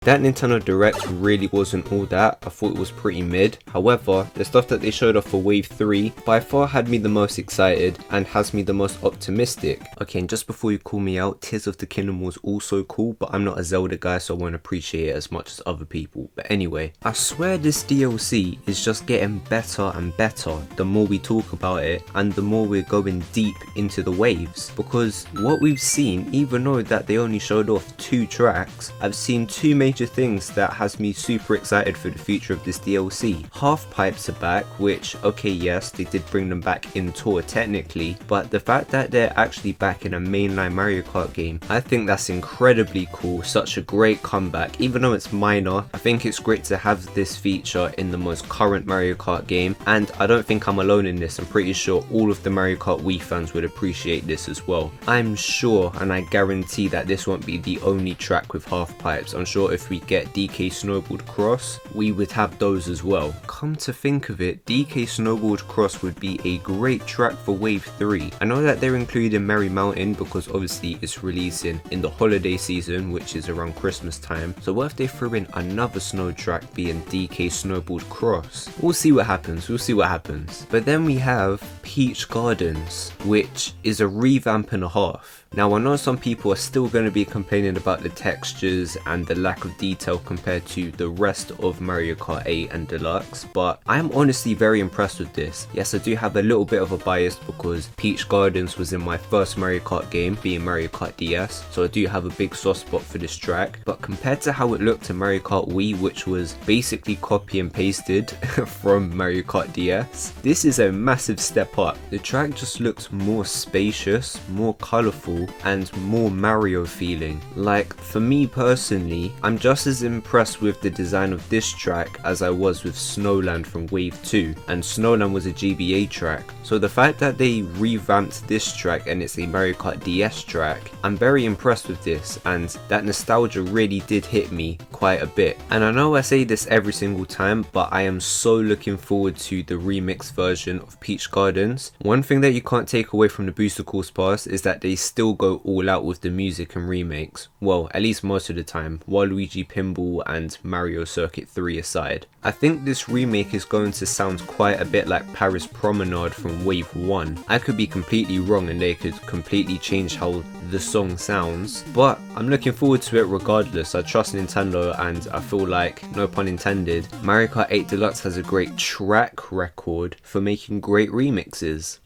That Nintendo Direct really wasn't all that. I thought it was pretty mid. However, the stuff that they showed off for Wave 3 by far had me the most excited and has me the most optimistic. Okay, and just before you call me out, Tears of the Kingdom was also cool, but I'm not a Zelda guy, so I won't appreciate it as much as other people. But anyway, I swear this DLC is just getting better and better the more we talk about it and the more we're going deep into the waves. Because what we've seen, even though that they only showed off 2 tracks, I've seen 2 major things that has me super excited for the future of this DLC. Half pipes are back, which, okay, yes, they did bring them back in tour technically, but the fact that they're actually back in a mainline Mario Kart game, I think that's incredibly cool. Such a great comeback. Even though it's minor, I think it's great to have this feature in the most current Mario Kart game, and I don't think I'm alone in this. I'm pretty sure all of the Mario Kart Wii fans would appreciate this as well. I'm sure, and I guarantee that this won't be the only track with half pipes. I'm sure if we get DK Snowboard Cross, we would have those as well. Come to think of it, DK Snowboard Cross would be a great track for Wave 3. I know that they're including Merry Mountain because obviously it's releasing in the holiday season, which is around Christmas time. So what if they threw in another snow track being DK Snowboard Cross? We'll see what happens, we'll see what happens. But then we have Peach Gardens, which is a revamp and a half. Now, I know some people are still going to be complaining about the textures and the lack of detail compared to the rest of Mario Kart 8 and Deluxe, but I am honestly very impressed with this. Yes, I do have a little bit of a bias because Peach Gardens was in my first Mario Kart game, being Mario Kart DS, so I do have a big soft spot for this track, but compared to how it looked in Mario Kart Wii, which was basically copy and pasted from Mario Kart DS, this is a massive step up. The track just looks more spacious, more colourful, and more Mario feeling. Like, for me personally, I'm just as impressed with the design of this track as I was with Snowland from Wave 2, and Snowland was a GBA track. So the fact that they revamped this track and it's a Mario Kart DS track, I'm very impressed with this, and that nostalgia really did hit me quite a bit. And I know I say this every single time, but I am so looking forward to the remix version of Peach Gardens. One thing that you can't take away from the Booster Course Pass is that they still go all out with the music and remakes. Well, at least most of the time, Waluigi Pinball and Mario Circuit 3 aside. I think this remake is going to sound quite a bit like Paris Promenade from Wave 1. I could be completely wrong and they could completely change how the song sounds, but I'm looking forward to it regardless. I trust Nintendo and I feel like, no pun intended, Mario Kart 8 Deluxe has a great track record for making great remixes.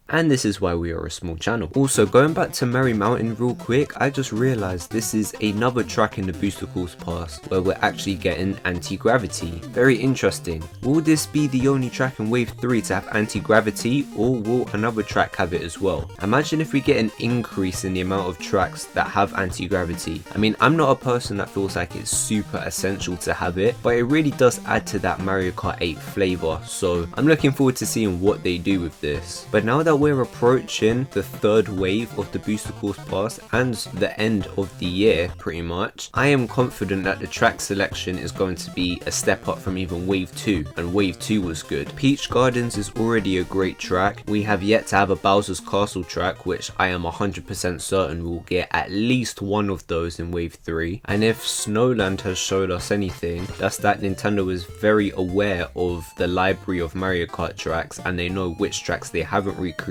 And this is why we are a small channel. Also, going back to Merry Mountain real quick, I just realized this is another track in the Booster Course Pass where we're actually getting anti-gravity. Very interesting. Will this be the only track in Wave 3 to have anti-gravity, or will another track have it as well? Imagine if we get an increase in the amount of tracks that have anti-gravity. I mean, I'm not a person that feels like it's super essential to have it, but it really does add to that Mario Kart 8 flavor, so I'm looking forward to seeing what they do with this. But now that we're approaching the 3rd wave of the Booster Course Pass and the end of the year pretty much, I am confident that the track selection is going to be a step up from even Wave 2, and Wave 2 was good. Peach Gardens is already a great track. We have yet to have a Bowser's Castle track, which I am 100% certain we'll get at least one of those in Wave 3, and if Snowland has showed us anything, that's that Nintendo is very aware of the library of Mario Kart tracks and they know which tracks they haven't recreated,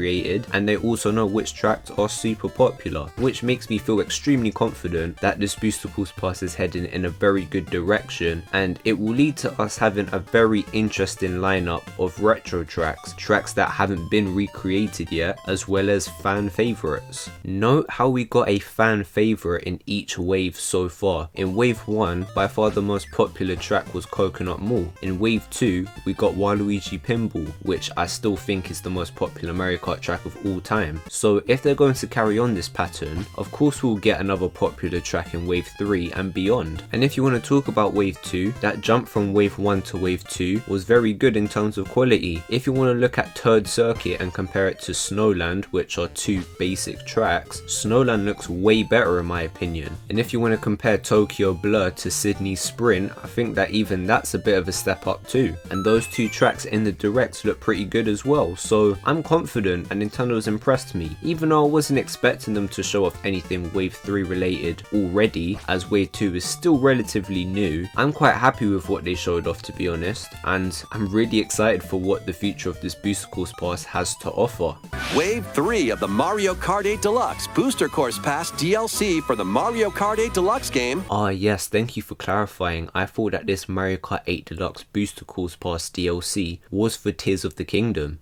and they also know which tracks are super popular, which makes me feel extremely confident that this Booster Course Pass is heading in a very good direction, and it will lead to us having a very interesting lineup of retro tracks that haven't been recreated yet, as well as fan favorites. Note how we got a fan favorite in each wave so far. In Wave 1, by far the most popular track was Coconut Mall. In Wave 2, we got Waluigi Pinball, which I still think is the most popular Mario Kart track of all time. So if they're going to carry on this pattern, of course we'll get another popular track in Wave 3 and beyond. And if you want to talk about Wave 2, that jump from Wave 1 to Wave 2 was very good in terms of quality. If you want to look at Third Circuit and compare it to Snowland, which are 2 basic tracks, Snowland looks way better in my opinion. And if you want to compare Tokyo Blur to Sydney Sprint, I think that even that's a bit of a step up too. And those 2 tracks in the Direct look pretty good as well, so I'm confident confident and Nintendo's impressed me. Even though I wasn't expecting them to show off anything Wave 3 related already, as Wave 2 is still relatively new, I'm quite happy with what they showed off, to be honest, and I'm really excited for what the future of this Booster Course Pass has to offer. Wave 3 of the Mario Kart 8 Deluxe Booster Course Pass DLC for the Mario Kart 8 Deluxe game. Ah yes, thank you for clarifying. I thought that this Mario Kart 8 Deluxe Booster Course Pass DLC was for Tears of the Kingdom.